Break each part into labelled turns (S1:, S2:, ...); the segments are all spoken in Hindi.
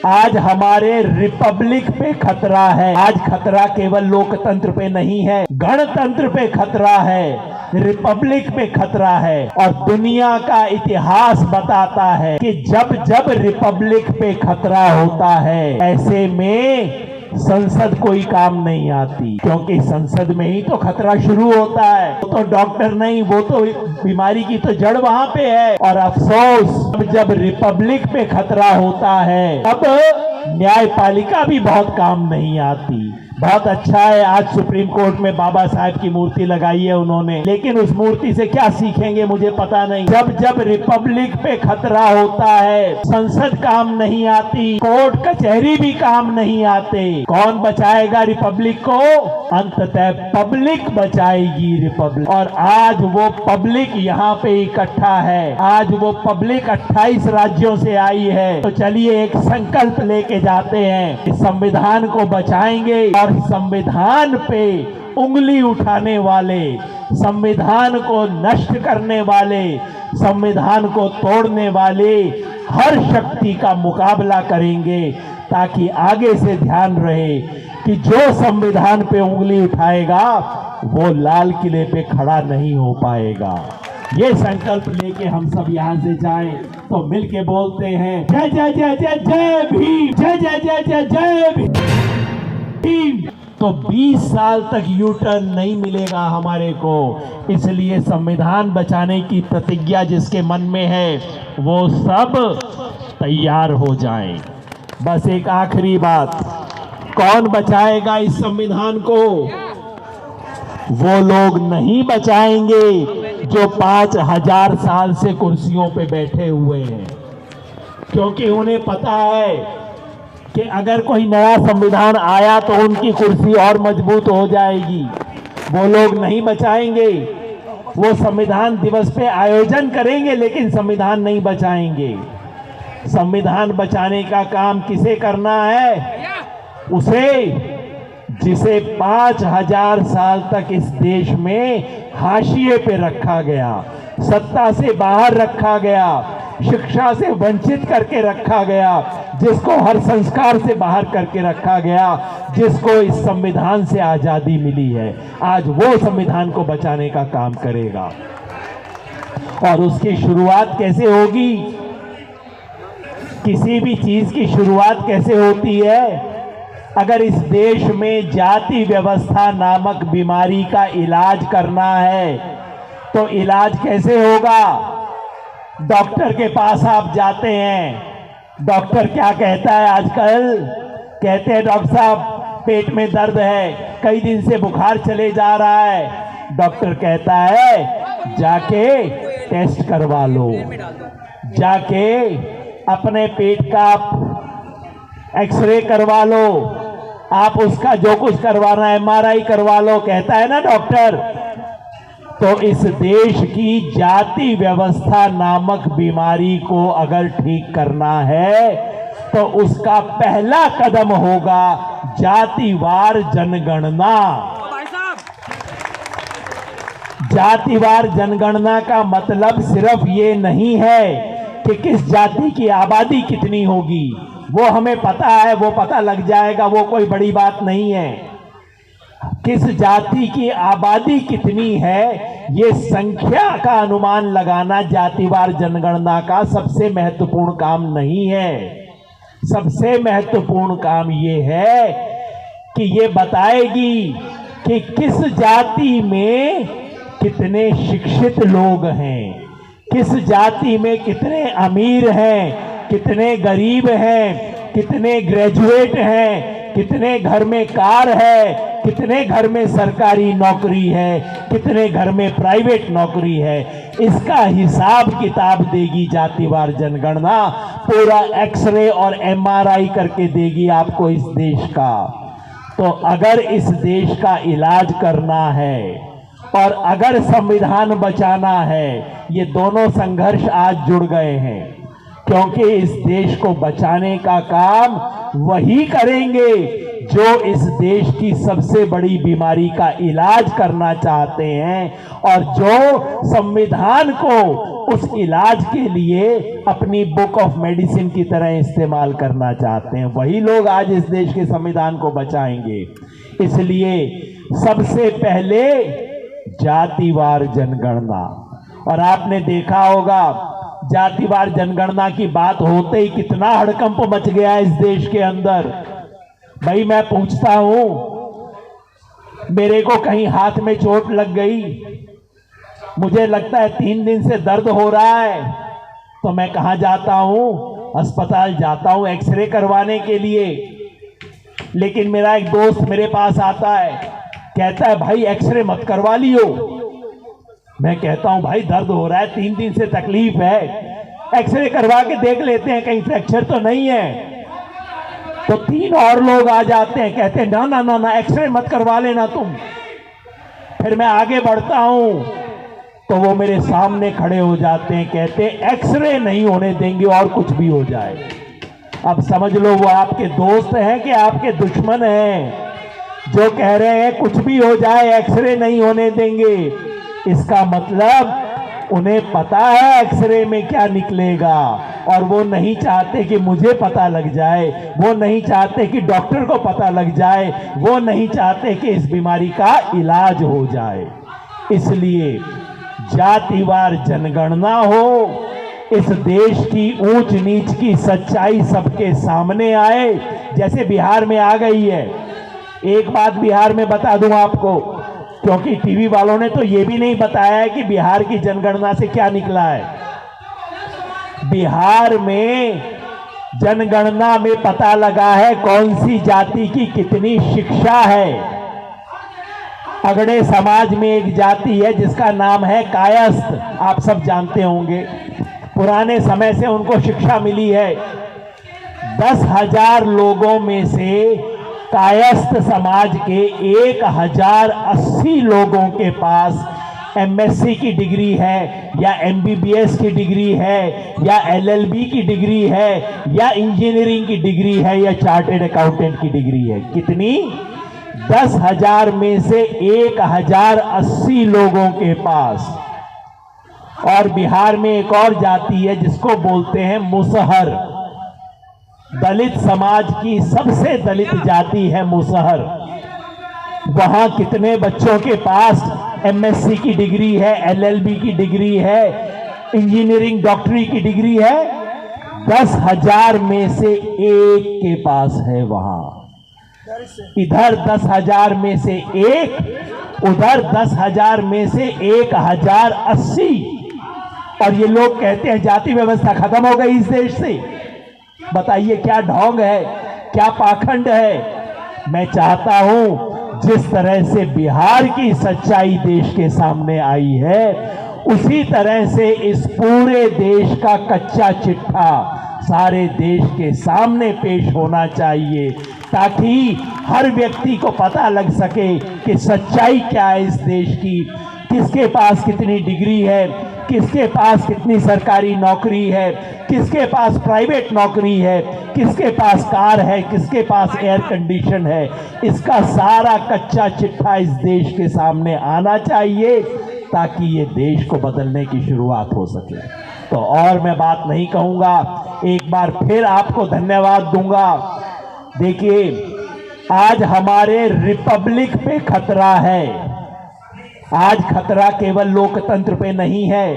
S1: आज हमारे रिपब्लिक पे खतरा है। आज खतरा केवल लोकतंत्र पे नहीं है, गणतंत्र पे खतरा है, रिपब्लिक पे खतरा है। और दुनिया का इतिहास बताता है कि जब जब रिपब्लिक पे खतरा होता है, ऐसे में संसद कोई काम नहीं आती, क्योंकि संसद में ही तो खतरा शुरू होता है। वो तो डॉक्टर नहीं, वो तो बीमारी की तो जड़ वहां पे है। और अफसोस, जब रिपब्लिक पे खतरा होता है तब न्यायपालिका भी बहुत काम नहीं आती। बहुत अच्छा है आज सुप्रीम कोर्ट में बाबा साहब की मूर्ति लगाई है उन्होंने, लेकिन उस मूर्ति से क्या सीखेंगे मुझे पता नहीं। जब जब रिपब्लिक पे खतरा होता है, संसद काम नहीं आती, कोर्ट कचहरी भी काम नहीं आते। कौन बचाएगा रिपब्लिक को? अंततः पब्लिक बचाएगी रिपब्लिक। और आज वो पब्लिक यहाँ पे इकट्ठा है, आज वो पब्लिक 28 राज्यों से आई है। तो चलिए एक संकल्प लेके जाते हैं, इस संविधान को बचाएंगे। और संविधान पे उंगली उठाने वाले, संविधान को नष्ट करने वाले, संविधान को तोड़ने वाले हर शक्ति का मुकाबला करेंगे, ताकि आगे से ध्यान रहे कि जो संविधान पे उंगली उठाएगा वो लाल किले पे खड़ा नहीं हो पाएगा। ये संकल्प लेके हम सब यहाँ से जाएं तो मिलके बोलते हैं, जय जय जय जय जय भीम, जय जय जय जय जय भीम। तो 20 साल तक यू टर्न नहीं मिलेगा हमारे को। इसलिए संविधान बचाने की प्रतिज्ञा जिसके मन में है वो सब तैयार हो जाएं। बस एक आखिरी बात, कौन बचाएगा इस संविधान को? वो लोग नहीं बचाएंगे जो 5000 साल से कुर्सियों पे बैठे हुए हैं, क्योंकि उन्हें पता है कि अगर कोई नया संविधान आया तो उनकी कुर्सी और मजबूत हो जाएगी। वो लोग नहीं बचाएंगे। वो संविधान दिवस पे आयोजन करेंगे लेकिन संविधान नहीं बचाएंगे। संविधान बचाने का काम किसे करना है? उसे जिसे 5000 साल तक इस देश में हाशिए पे रखा गया, सत्ता से बाहर रखा गया, शिक्षा से वंचित करके रखा गया, जिसको हर संस्कार से बाहर करके रखा गया, जिसको इस संविधान से आजादी मिली है, आज वो संविधान को बचाने का काम करेगा। और उसकी शुरुआत कैसे होगी? किसी भी चीज की शुरुआत कैसे होती है? अगर इस देश में जाति व्यवस्था नामक बीमारी का इलाज करना है तो इलाज कैसे होगा? डॉक्टर के पास आप जाते हैं, डॉक्टर क्या कहता है आजकल? कहते हैं डॉक्टर साहब पेट में दर्द है, कई दिन से बुखार चले जा रहा है। डॉक्टर कहता है जाके टेस्ट करवा लो, जाके अपने पेट का एक्सरे करवा लो, आप उसका जो कुछ करवाना है MRI करवा लो, कहता है ना डॉक्टर। तो इस देश की जाति व्यवस्था नामक बीमारी को अगर ठीक करना है तो उसका पहला कदम होगा जातिवार जनगणना। जातिवार जनगणना का मतलब सिर्फ ये नहीं है कि किस जाति की आबादी कितनी होगी, वो हमें पता है, वो पता लग जाएगा, वो कोई बड़ी बात नहीं है। किस जाति की आबादी कितनी है, ये संख्या का अनुमान लगाना जातिवार जनगणना का सबसे महत्वपूर्ण काम नहीं है। सबसे महत्वपूर्ण काम ये है कि ये बताएगी कि किस जाति में कितने शिक्षित लोग हैं, किस जाति में कितने अमीर हैं, कितने गरीब हैं, कितने ग्रेजुएट हैं, कितने घर में कार है, कितने घर में सरकारी नौकरी है, कितने घर में प्राइवेट नौकरी है। इसका हिसाब किताब देगी जातिवार जनगणना, पूरा एक्सरे और MRI करके देगी आपको इस देश का। तो अगर इस देश का इलाज करना है और अगर संविधान बचाना है, ये दोनों संघर्ष आज जुड़ गए हैं, क्योंकि इस देश को बचाने का काम वही करेंगे जो इस देश की सबसे बड़ी बीमारी का इलाज करना चाहते हैं और जो संविधान को उस इलाज के लिए अपनी बुक ऑफ मेडिसिन की तरह इस्तेमाल करना चाहते हैं। वही लोग आज इस देश के संविधान को बचाएंगे। इसलिए सबसे पहले जातिवार जनगणना। और आपने देखा होगा जातिवार जनगणना की बात होते ही कितना हड़कंप मच गया इस देश के अंदर। भाई मैं पूछता हूं, मेरे को कहीं हाथ में चोट लग गई, मुझे लगता है 3 दिन से दर्द हो रहा है, तो मैं कहां जाता हूं? अस्पताल जाता हूं एक्सरे करवाने के लिए। लेकिन मेरा एक दोस्त मेरे पास आता है, कहता है भाई एक्सरे मत करवा लियो। मैं कहता हूं भाई दर्द हो रहा है, 3 दिन से तकलीफ है, एक्सरे करवा के देख लेते हैं कहीं फ्रैक्चर तो नहीं है। तो 3 और लोग आ जाते हैं, कहते हैं ना ना ना ना एक्सरे मत करवा लेना तुम। फिर मैं आगे बढ़ता हूं तो वो मेरे सामने खड़े हो जाते हैं, कहते हैं एक्सरे नहीं होने देंगे और कुछ भी हो जाए। अब समझ लो वो आपके दोस्त हैं कि आपके दुश्मन हैं जो कह रहे हैं कुछ भी हो जाए एक्सरे नहीं होने देंगे। इसका मतलब उन्हें पता है एक्सरे में क्या निकलेगा और वो नहीं चाहते कि मुझे पता लग जाए, वो नहीं चाहते कि डॉक्टर को पता लग जाए, वो नहीं चाहते कि इस बीमारी का इलाज हो जाए। इसलिए जातिवार जनगणना हो, इस देश की ऊंच नीच की सच्चाई सबके सामने आए, जैसे बिहार में आ गई है। एक बात बिहार में बता दूं आपको, क्योंकि टीवी वालों ने तो ये भी नहीं बताया है कि बिहार की जनगणना से क्या निकला है। बिहार में जनगणना में पता लगा है कौन सी जाति की कितनी शिक्षा है। अगड़े समाज में एक जाति है जिसका नाम है कायस्थ, आप सब जानते होंगे। पुराने समय से उनको शिक्षा मिली है। 10,000 लोगों में से कायस्थ समाज के 1080 लोगों के पास एमएससी की डिग्री है, या एमबीबीएस की डिग्री है, या एलएलबी की डिग्री है, या इंजीनियरिंग की डिग्री है, या चार्टेड अकाउंटेंट की डिग्री है। कितनी? 10,000 में से 1080 लोगों के पास। और बिहार में एक और जाति है जिसको बोलते हैं मुसहर। दलित समाज की सबसे दलित जाति है मुसहर। वहां कितने बच्चों के पास एमएससी की डिग्री है, एलएलबी की डिग्री है, इंजीनियरिंग डॉक्टरी की डिग्री है? 10,000 में से एक के पास है। वहां इधर 10,000 में से एक, उधर 10,000 में से 1080। और ये लोग कहते हैं जाति व्यवस्था खत्म हो गई इस देश से। बताइए क्या ढोंग है, क्या पाखंड है। मैं चाहता हूं जिस तरह से बिहार की सच्चाई देश के सामने आई है, उसी तरह से इस पूरे देश का कच्चा चिट्ठा सारे देश के सामने पेश होना चाहिए, ताकि हर व्यक्ति को पता लग सके कि सच्चाई क्या है इस देश की, किसके पास कितनी डिग्री है, किसके पास कितनी सरकारी नौकरी है, किसके पास प्राइवेट नौकरी है, किसके पास कार है, किसके पास एयर कंडीशन है। इसका सारा कच्चा चिट्ठा इस देश के सामने आना चाहिए, ताकि ये देश को बदलने की शुरुआत हो सके। तो और मैं बात नहीं कहूँगा, एक बार फिर आपको धन्यवाद दूंगा। देखिए, आज हमारे रिपब्लिक पे खतरा है। आज खतरा केवल लोकतंत्र पे नहीं है,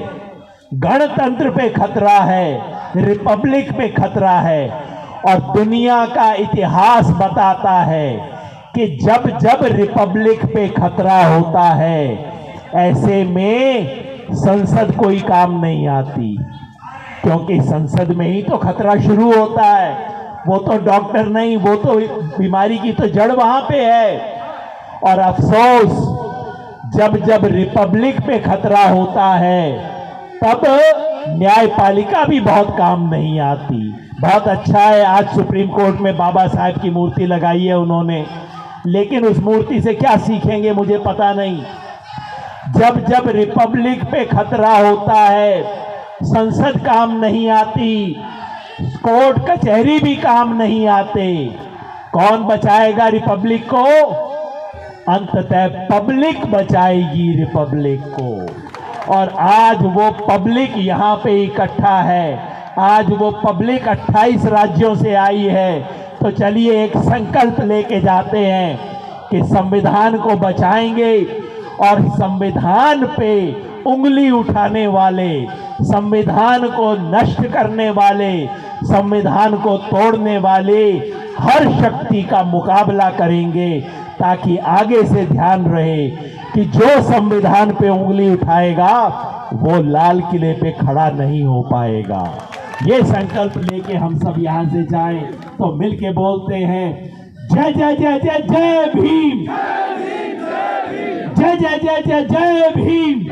S1: गणतंत्र पे खतरा है, रिपब्लिक पे खतरा है। और दुनिया का इतिहास बताता है कि जब जब रिपब्लिक पे खतरा होता है, ऐसे में संसद कोई काम नहीं आती, क्योंकि संसद में ही तो खतरा शुरू होता है। वो तो डॉक्टर नहीं, वो तो बीमारी की तो जड़ वहां पे है। और अफसोस, जब जब रिपब्लिक पे खतरा होता है, तब न्यायपालिका भी बहुत काम नहीं आती। बहुत अच्छा है आज सुप्रीम कोर्ट में बाबा साहब की मूर्ति लगाई है उन्होंने, लेकिन उस मूर्ति से क्या सीखेंगे मुझे पता नहीं। जब जब रिपब्लिक पे खतरा होता है, संसद काम नहीं आती, कोर्ट कचहरी भी काम नहीं आते। कौन बचाएगा रिपब्लिक को? अंततः पब्लिक बचाएगी रिपब्लिक को। और आज वो पब्लिक यहाँ पे इकट्ठा है, आज वो पब्लिक 28 राज्यों से आई है। तो चलिए एक संकल्प लेके जाते हैं कि संविधान को बचाएंगे और संविधान पे उंगली उठाने वाले, संविधान को नष्ट करने वाले, संविधान को तोड़ने वाले हर शक्ति का मुकाबला करेंगे, ताकि आगे से ध्यान रहे कि जो संविधान पे उंगली उठाएगा वो लाल किले पे खड़ा नहीं हो पाएगा। ये संकल्प लेके हम सब यहाँ से जाएं तो मिलके बोलते हैं, जय जय जय जय जय भीम, जय जय जय जय जय भीम।